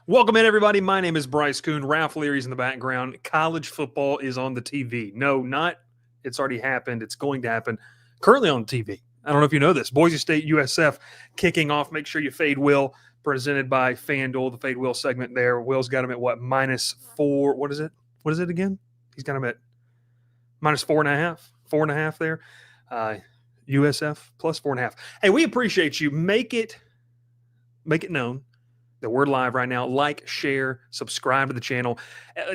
Welcome in, everybody. My name is Bryce Koon. Ralph Leary's in the background. College football is on the TV. No, not it's already happened. It's going to happen. Currently on the TV. I don't know if you know this. Boise State USF kicking off. Make sure you fade Will. Presented by FanDuel. The fade Will segment there. Will's got him at what? -4. What is it? What is it again? He's got him at -4.5. 4.5 there. USF plus 4.5. Hey, we appreciate you. Make it known that we're live right now. Like, share, subscribe to the channel.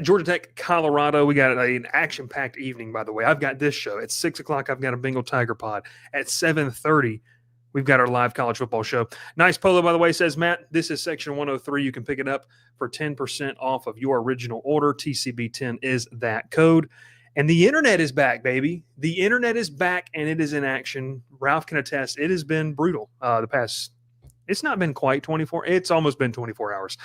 Georgia Tech, Colorado. We got an action-packed evening, by the way. I've got this show. At 6 o'clock, I've got a Bengal Tiger pod. At 7:30, we've got our live college football show. Nice polo, by the way, says Matt. This is section 103. You can pick it up for 10% off of your original order. TCB10 is that code. And the internet is back, baby. The internet is back, and it is in action. Ralph can attest. It has been brutal the past. It's not been quite 24. It's almost been 24 hours.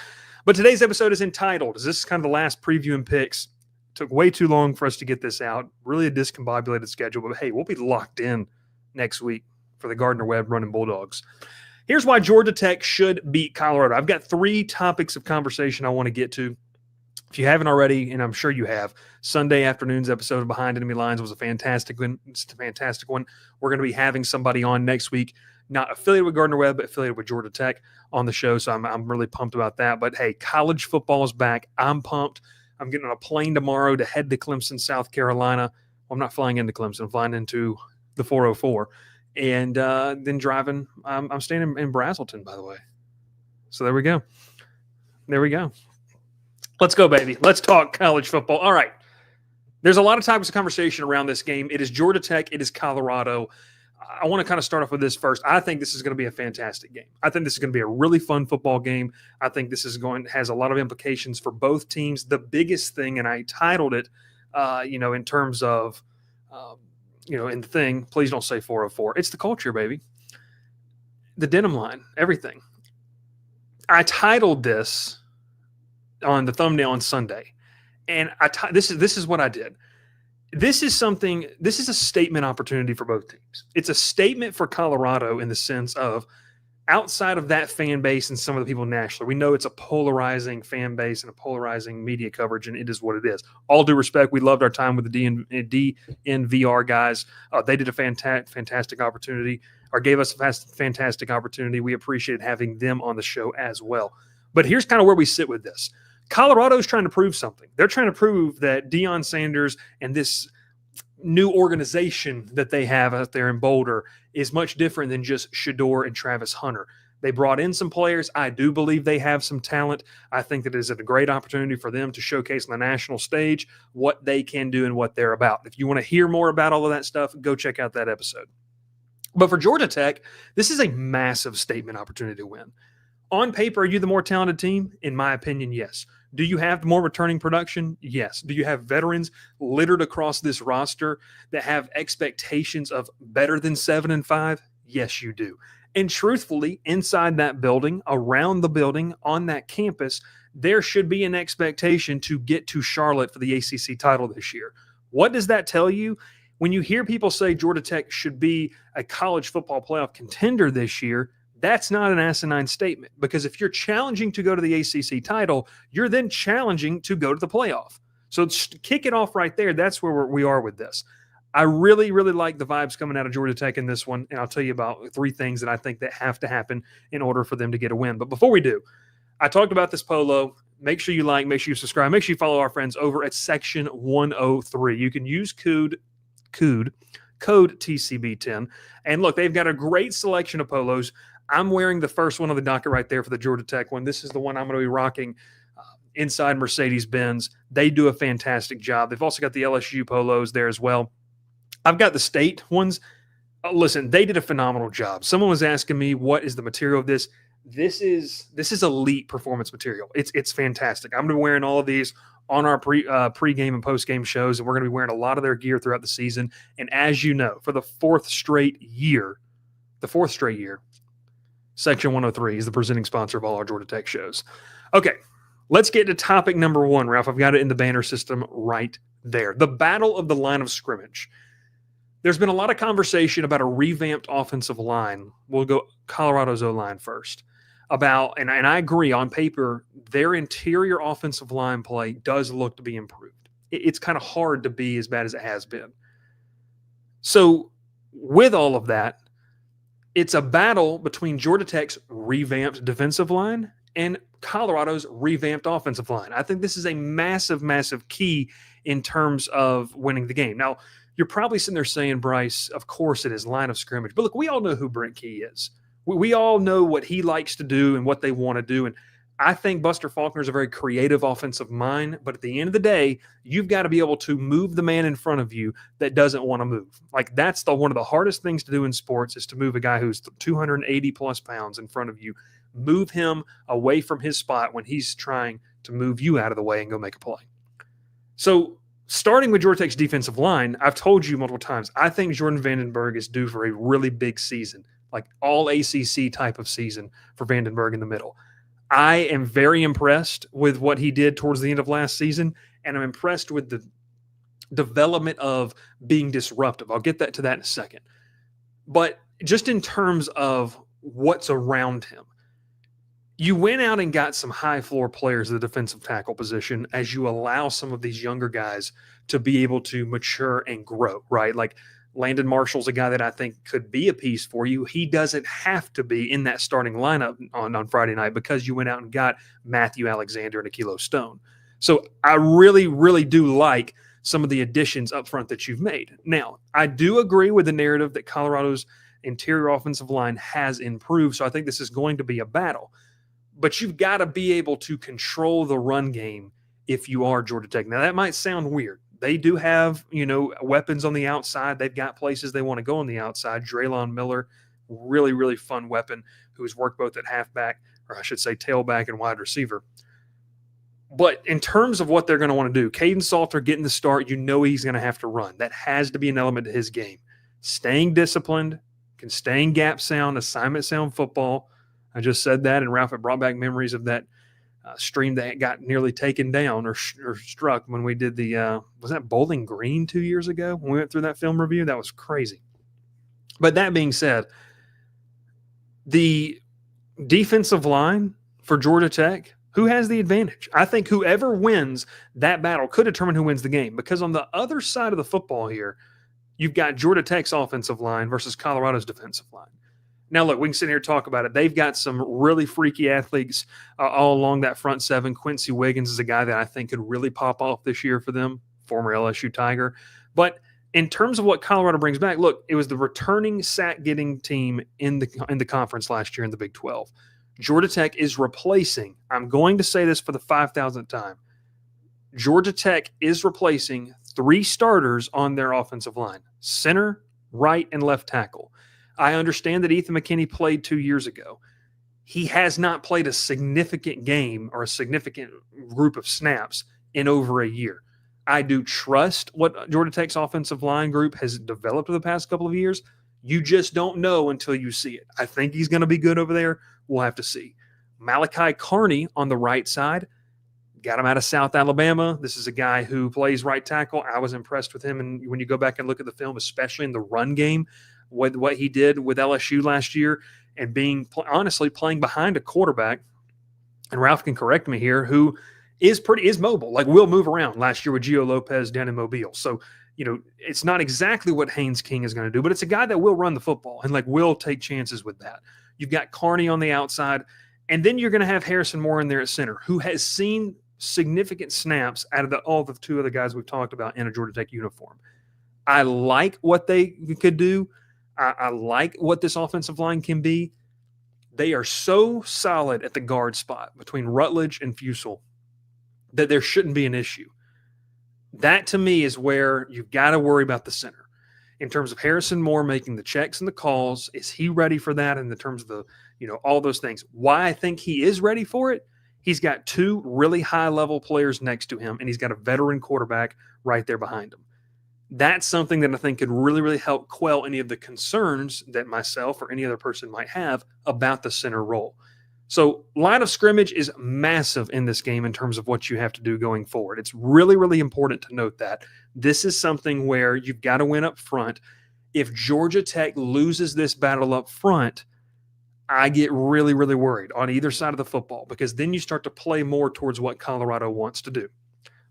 But today's episode is entitled, this is kind of the last preview and picks. Took way too long for us to get this out. Really a discombobulated schedule. But, hey, we'll be locked in next week for the Gardner-Webb running Bulldogs. Here's why Georgia Tech should beat Colorado. I've got 3 topics of conversation I want to get to. If you haven't already, and I'm sure you have, Sunday afternoon's episode of Behind Enemy Lines was a fantastic one. It's a fantastic one. We're going to be having somebody on next week, not affiliated with Gardner-Webb, but affiliated with Georgia Tech on the show. So I'm really pumped about that. But, hey, college football is back. I'm pumped. I'm getting on a plane tomorrow to head to Clemson, South Carolina. Well, I'm not flying into Clemson. I'm flying into the 404. And then driving. I'm staying in Brazelton, by the way. So there we go. There we go. Let's go, baby. Let's talk college football. All right. There's a lot of topics of conversation around this game. It is Georgia Tech. It is Colorado. I want to kind of start off with this first. I think this is going to be a fantastic game. I think this is going to be a really fun football game. I think this is has a lot of implications for both teams. The biggest thing, and I titled it, in terms of, in the thing, please don't say 404. It's the culture, baby. The denim line, everything. I titled this on the thumbnail on Sunday, and this is what I did. This is a statement opportunity for both teams. It's a statement for Colorado in the sense of outside of that fan base and some of the people nationally. We know it's a polarizing fan base and a polarizing media coverage, and it is what it is. All due respect, we loved our time with the DNVR guys. They did a fantastic opportunity, or gave us a fantastic opportunity. We appreciated having them on the show as well. But here's kind of where we sit with this. Colorado's trying to prove something. They're trying to prove that Deion Sanders and this new organization that they have out there in Boulder is much different than just Shedeur and Travis Hunter. They brought in some players. I do believe they have some talent. I think that it is a great opportunity for them to showcase on the national stage what they can do and what they're about. If you want to hear more about all of that stuff, go check out that episode. But for Georgia Tech, this is a massive statement opportunity to win. On paper, are you the more talented team? In my opinion, yes. Do you have more returning production? Yes. Do you have veterans littered across this roster that have expectations of better than 7-5? Yes, you do. And truthfully, inside that building, around the building, on that campus, there should be an expectation to get to Charlotte for the ACC title this year. What does that tell you? When you hear people say Georgia Tech should be a college football playoff contender this year, that's not an asinine statement, because if you're challenging to go to the ACC title, you're then challenging to go to the playoff. So kick it off right there. That's where we are with this. I really, really like the vibes coming out of Georgia Tech in this one, and I'll tell you about 3 things that I think that have to happen in order for them to get a win. But before we do, I talked about this polo. Make sure you like, make sure you subscribe, make sure you follow our friends over at Section 103. You can use code TCB10. And look, they've got a great selection of polos. I'm wearing the first one on the docket right there for the Georgia Tech one. This is the one I'm going to be rocking inside Mercedes-Benz. They do a fantastic job. They've also got the LSU polos there as well. I've got the state ones. Listen, they did a phenomenal job. Someone was asking me, what is the material of this? This is elite performance material. It's fantastic. I'm going to be wearing all of these on our pre-game and post-game shows, and we're going to be wearing a lot of their gear throughout the season. And as you know, for the fourth straight year, Section 103 is the presenting sponsor of all our Georgia Tech shows. Okay, let's get to topic number 1, Ralph. I've got it in the banner system right there. The battle of the line of scrimmage. There's been a lot of conversation about a revamped offensive line. We'll go Colorado's O-line first. about, and I agree on paper, their interior offensive line play does look to be improved. It's kind of hard to be as bad as it has been. So with all of that, it's a battle between Georgia Tech's revamped defensive line and Colorado's revamped offensive line. I think this is a massive, massive key in terms of winning the game. Now, you're probably sitting there saying, Bryce, of course it is line of scrimmage. But look, we all know who Brent Key is. We all know what he likes to do and what they want to do. And I think Buster Faulkner is a very creative offensive mind. But at the end of the day, you've got to be able to move the man in front of you that doesn't want to move. Like that's one of the hardest things to do in sports is to move a guy who's 280 plus pounds in front of you. Move him away from his spot when he's trying to move you out of the way and go make a play. So starting with Georgia Tech's defensive line, I've told you multiple times, I think Jordan Vandenberg is due for a really big season, like all ACC type of season for Vandenberg in the middle. I am very impressed with what he did towards the end of last season, and I'm impressed with the development of being disruptive. I'll get to that in a second. But just in terms of what's around him, you went out and got some high floor players at the defensive tackle position as you allow some of these younger guys to be able to mature and grow, right? Like Landon Marshall's a guy that I think could be a piece for you. He doesn't have to be in that starting lineup on Friday night because you went out and got Matthew Alexander and Akilo Stone. So I really, really do like some of the additions up front that you've made. Now, I do agree with the narrative that Colorado's interior offensive line has improved, so I think this is going to be a battle. But you've got to be able to control the run game if you are Georgia Tech. Now, that might sound weird. They do have, weapons on the outside. They've got places they want to go on the outside. Draylon Miller, really, really fun weapon who's worked both at halfback, or I should say tailback and wide receiver. But in terms of what they're going to want to do, Caden Salter getting the start, he's going to have to run. That has to be an element to his game. Staying disciplined, staying gap sound, assignment sound football. I just said that, and Ralph, it brought back memories of that stream that got nearly taken down or struck when we did was that Bowling Green 2 years ago when we went through that film review? That was crazy. But that being said, the defensive line for Georgia Tech, who has the advantage? I think whoever wins that battle could determine who wins the game, because on the other side of the football here, you've got Georgia Tech's offensive line versus Colorado's defensive line. Now, look, we can sit here and talk about it. They've got some really freaky athletes all along that front seven. Quincy Wiggins is a guy that I think could really pop off this year for them, former LSU Tiger. But in terms of what Colorado brings back, look, it was the returning sack-getting team in the conference last year in the Big 12. Georgia Tech is replacing, I'm going to say this for the 5,000th time, Georgia Tech is replacing 3 starters on their offensive line, center, right, and left tackle. I understand that Ethan McKinney played 2 years ago. He has not played a significant game or a significant group of snaps in over a year. I do trust what Georgia Tech's offensive line group has developed over the past couple of years. You just don't know until you see it. I think he's going to be good over there. We'll have to see. Malachi Carney on the right side, got him out of South Alabama. This is a guy who plays right tackle. I was impressed with him, and when you go back and look at the film, especially in the run game, what he did with LSU last year and honestly playing behind a quarterback, and Ralph can correct me here, who is mobile, like will move around last year with Gio Lopez down in Mobile. So, it's not exactly what Haynes King is going to do, but it's a guy that will run the football and will take chances with that. You've got Carney on the outside, and then you're going to have Harrison Moore in there at center, who has seen significant snaps out of all the 2 other guys we've talked about in a Georgia Tech uniform. I like what they could do. I like what this offensive line can be. They are so solid at the guard spot between Rutledge and Fusel that there shouldn't be an issue. That, to me, is where you've got to worry about the center. In terms of Harrison Moore making the checks and the calls, is he ready for that in the terms of all those things? Why I think he is ready for it, he's got 2 really high-level players next to him, and he's got a veteran quarterback right there behind him. That's something that I think could really, really help quell any of the concerns that myself or any other person might have about the center role. So line of scrimmage is massive in this game in terms of what you have to do going forward. It's really, really important to note that. This is something where you've got to win up front. If Georgia Tech loses this battle up front, I get really, really worried on either side of the football because then you start to play more towards what Colorado wants to do.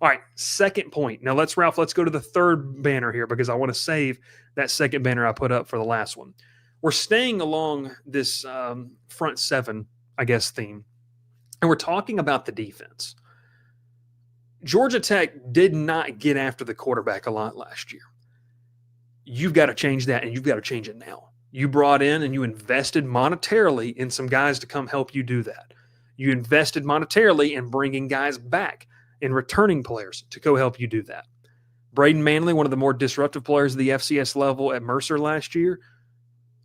All right, second point. Now let's go to the third banner here because I want to save that second banner I put up for the last one. We're staying along this front seven, I guess, theme, and we're talking about the defense. Georgia Tech did not get after the quarterback a lot last year. You've got to change that, and you've got to change it now. You brought in and you invested monetarily in some guys to come help you do that. You invested monetarily in bringing guys back and returning players to go help you do that. Braden Manley, one of the more disruptive players of the FCS level at Mercer last year,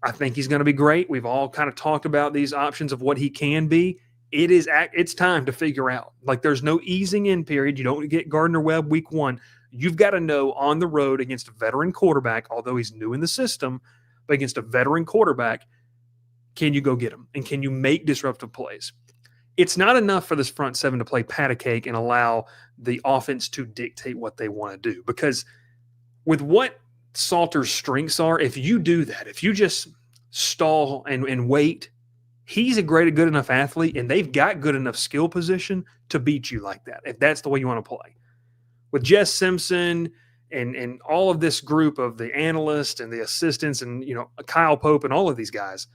I think he's going to be great. We've all kind of talked about these options of what he can be. It's time to figure out. Like, there's no easing in period. You don't get Gardner Webb week one. You've got to know on the road against a veteran quarterback, although he's new in the system, but against a veteran quarterback, can you go get him? And can you make disruptive plays? It's not enough for this front seven to play pat a cake and allow the offense to dictate what they want to do. Because with what Salter's strengths are, if you do that, if you just stall and wait, he's a good enough athlete, and they've got good enough skill position to beat you like that, if that's the way you want to play. With Jess Simpson and all of this group of the analysts and the assistants and, Kyle Pope and all of these guys,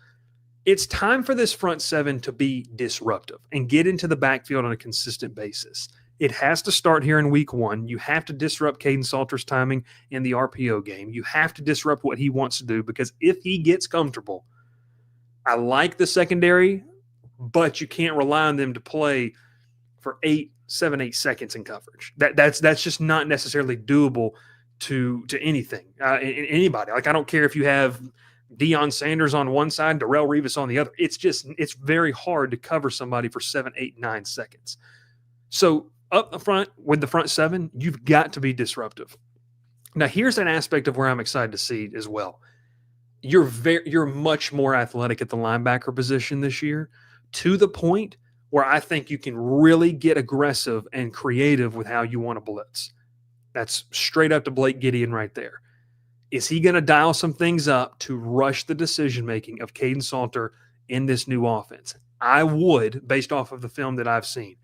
it's time for this front seven to be disruptive and get into the backfield on a consistent basis. It has to start here in week one. You have to disrupt Caden Salter's timing in the RPO game. You have to disrupt what he wants to do, because if he gets comfortable, I like the secondary, but you can't rely on them to play for 7, 8 seconds in coverage. That's just not necessarily doable to anything, anybody. Like, I don't care if you have Deion Sanders on one side, Darrelle Revis on the other. It's very hard to cover somebody for 7, 8, 9 seconds. So up front with the front seven, you've got to be disruptive. Now, here's an aspect of where I'm excited to see as well. You're much more athletic at the linebacker position this year, to the point where I think you can really get aggressive and creative with how you want to blitz. That's straight up to Blake Gideon right there. Is he going to dial some things up to rush the decision-making of Caden Salter in this new offense? I would, based off of the film that I've seen.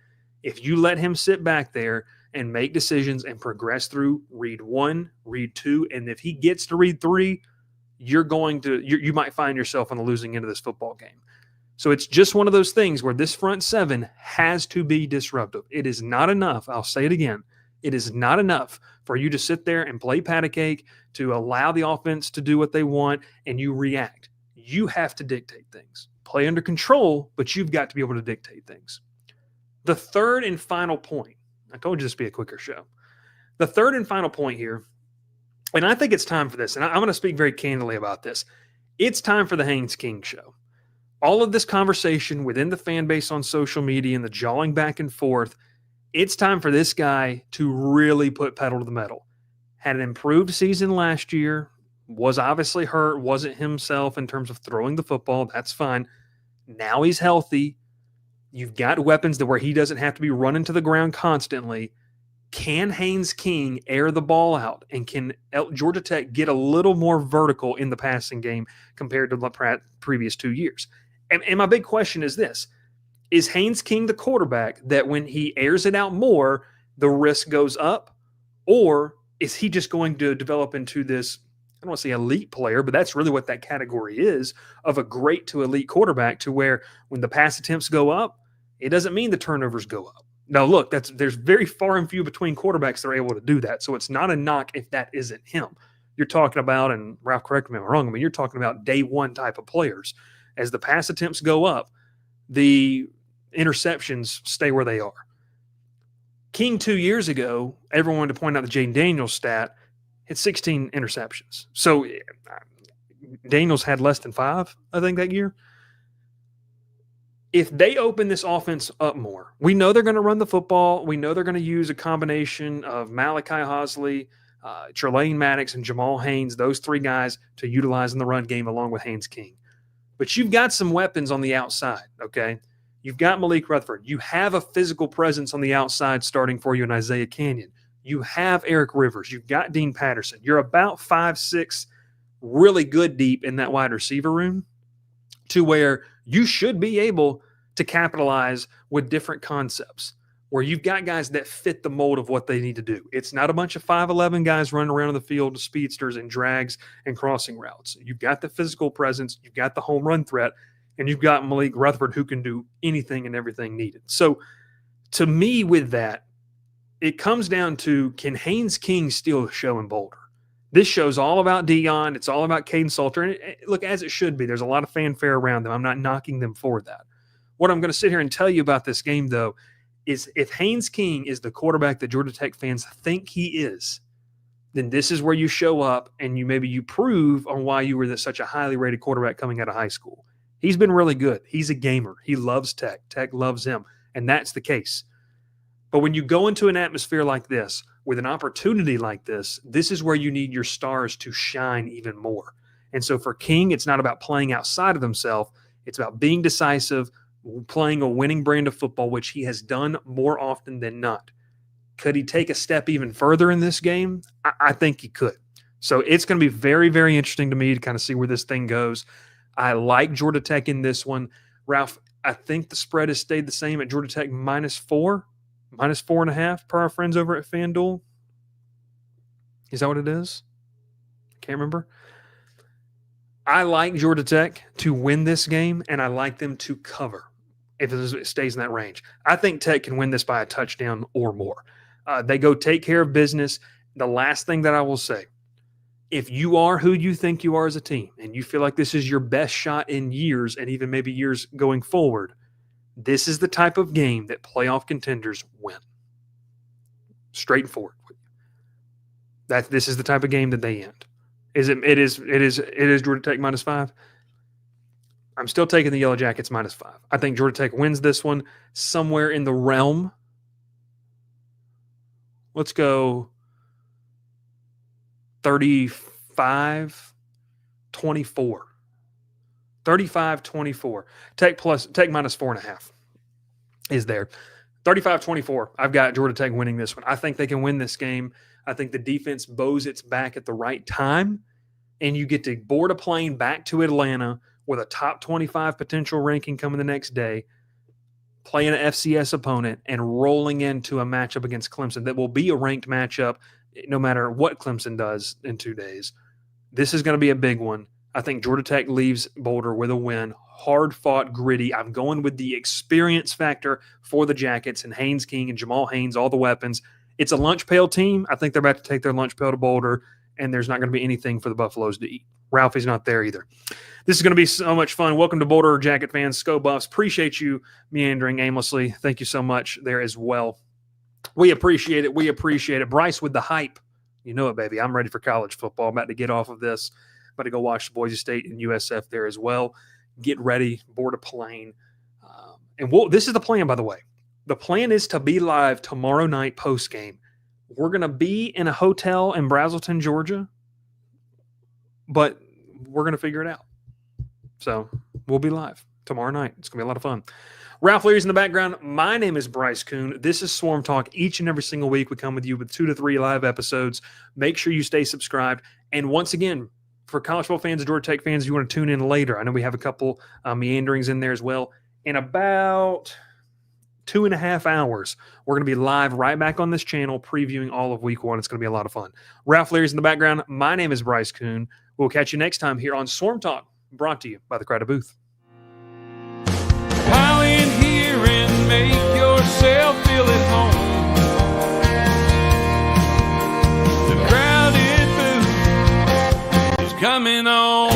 If you let him sit back there and make decisions and progress through read 1, read 2, and if he gets to read 3, you might find yourself on the losing end of this football game. So it's just one of those things where this front seven has to be disruptive. It is not enough. I'll say it again. It is not enough for you to sit there and play pat a cake, to allow the offense to do what they want, and you react. You have to dictate things. Play under control, but you've got to be able to dictate things. The third and final point, I told you this would be a quicker show. The third and final point here, and I think it's time for this, and I'm going to speak very candidly about this. It's time for the Haynes King show. All of this conversation within the fan base on social media and the jawing back and forth, it's time for this guy to really put pedal to the metal. Had an improved season last year, was obviously hurt, wasn't himself in terms of throwing the football. That's fine. Now he's healthy. You've got weapons to where he doesn't have to be running to the ground constantly. Can Haynes King air the ball out, and can Georgia Tech get a little more vertical in the passing game compared to the previous 2 years? And my big question is this. Is Haynes King the quarterback that when he airs it out more, the risk goes up? Or is he just going to develop into this, I don't want to say elite player, but that's really what that category is, of a great to elite quarterback, to where when the pass attempts go up, it doesn't mean the turnovers go up. Now, look, there's very far and few between quarterbacks that are able to do that. So it's not a knock if that isn't him. You're talking about, and Ralph, correct me if I'm wrong, I mean, you're talking about day one type of players. As the pass attempts go up, the interceptions stay where they are. King 2 years ago, everyone wanted to point out the Jaden Daniels stat, had 16 interceptions. So Daniels had less than 5, I think, that year. If they open this offense up more, we know they're going to run the football. We know they're going to use a combination of Malachi Hosley, Trelane Maddox, and Jamal Haynes, those 3 guys, to utilize in the run game along with Haynes King. But you've got some weapons on the outside, okay? You've got Malik Rutherford. You have a physical presence on the outside starting for you in Isaiah Canyon. You have Eric Rivers. You've got Dean Patterson. You're about 5'6", really good deep in that wide receiver room. to where you should be able to capitalize with different concepts, where you've got guys that fit the mold of what they need to do. It's not a bunch of 5'11" guys running around in the field, speedsters and drags and crossing routes. You've got the physical presence, you've got the home run threat, and you've got Malik Rutherford who can do anything and everything needed. So to me with that, it comes down to, can Haynes King steal the show in Boulder? This show's all about Dion. It's all about Caden Salter. And look, as it should be, there's a lot of fanfare around them. I'm not knocking them for that. What I'm going to sit here and tell you about this game, though, is if Haynes King is the quarterback that Georgia Tech fans think he is, then this is where you show up and you prove on why you were such a highly rated quarterback coming out of high school. He's been really good. He's a gamer. He loves Tech. Tech loves him, and that's the case. But when you go into an atmosphere like this, with an opportunity like this, this is where you need your stars to shine even more. And so for King, it's not about playing outside of himself. It's about being decisive, playing a winning brand of football, which he has done more often than not. Could he take a step even further in this game? I think he could. So it's going to be very, very interesting to me to kind of see where this thing goes. I like Georgia Tech in this one. Ralph, I think the spread has stayed the same at Georgia Tech -4, -4.5 per our friends over at FanDuel. Is that what it is? Can't remember. I like Georgia Tech to win this game, and I like them to cover if it stays in that range. I think Tech can win this by a touchdown or more. They go take care of business. The last thing that I will say, if you are who you think you are as a team and you feel like this is your best shot in years and even maybe years going forward, this is the type of game that playoff contenders win. Straight and forward. This is the type of game that they end. It is Georgia Tech -5. I'm still taking the Yellow Jackets -5. I think Georgia Tech wins this one somewhere in the realm. Let's go 35-24. 35-24. Tech -4.5 is there. 35-24. I've got Georgia Tech winning this one. I think they can win this game. I think the defense bows its back at the right time, and you get to board a plane back to Atlanta with a top 25 potential ranking coming the next day, playing an FCS opponent, and rolling into a matchup against Clemson that will be a ranked matchup no matter what Clemson does in 2 days. This is going to be a big one. I think Georgia Tech leaves Boulder with a win. Hard-fought, gritty. I'm going with the experience factor for the Jackets and Haynes King and Jamal Haynes, all the weapons. It's a lunch pail team. I think they're about to take their lunch pail to Boulder, and there's not going to be anything for the Buffaloes to eat. Ralphie's not there either. This is going to be so much fun. Welcome to Boulder Jacket fans, Sco Buffs. Appreciate you meandering aimlessly. Thank you so much there as well. We appreciate it. We appreciate it. Bryce with the hype. You know it, baby. I'm ready for college football. I'm about to get off of this. About to go watch Boise State and USF there as well. Get ready, board a plane. This is the plan, by the way. The plan is to be live tomorrow night post-game. We're going to be in a hotel in Brazelton, Georgia, but we're going to figure it out. So we'll be live tomorrow night. It's going to be a lot of fun. Ralph Leary's in the background. My name is Bryce Koon. This is Swarm Talk. Each and every single week we come with you with 2 to 3 live episodes. Make sure you stay subscribed. And once again, for college football fans and Georgia Tech fans, if you want to tune in later, I know we have a couple meanderings in there as well. In about 2.5 hours, we're going to be live right back on this channel previewing all of week 1. It's going to be a lot of fun. Ralph Leary's in the background. My name is Bryce Koon. We'll catch you next time here on Swarm Talk, brought to you by the Crowded Booth. Pile in here and make yourself feel at home. The Crowded Booth is coming on.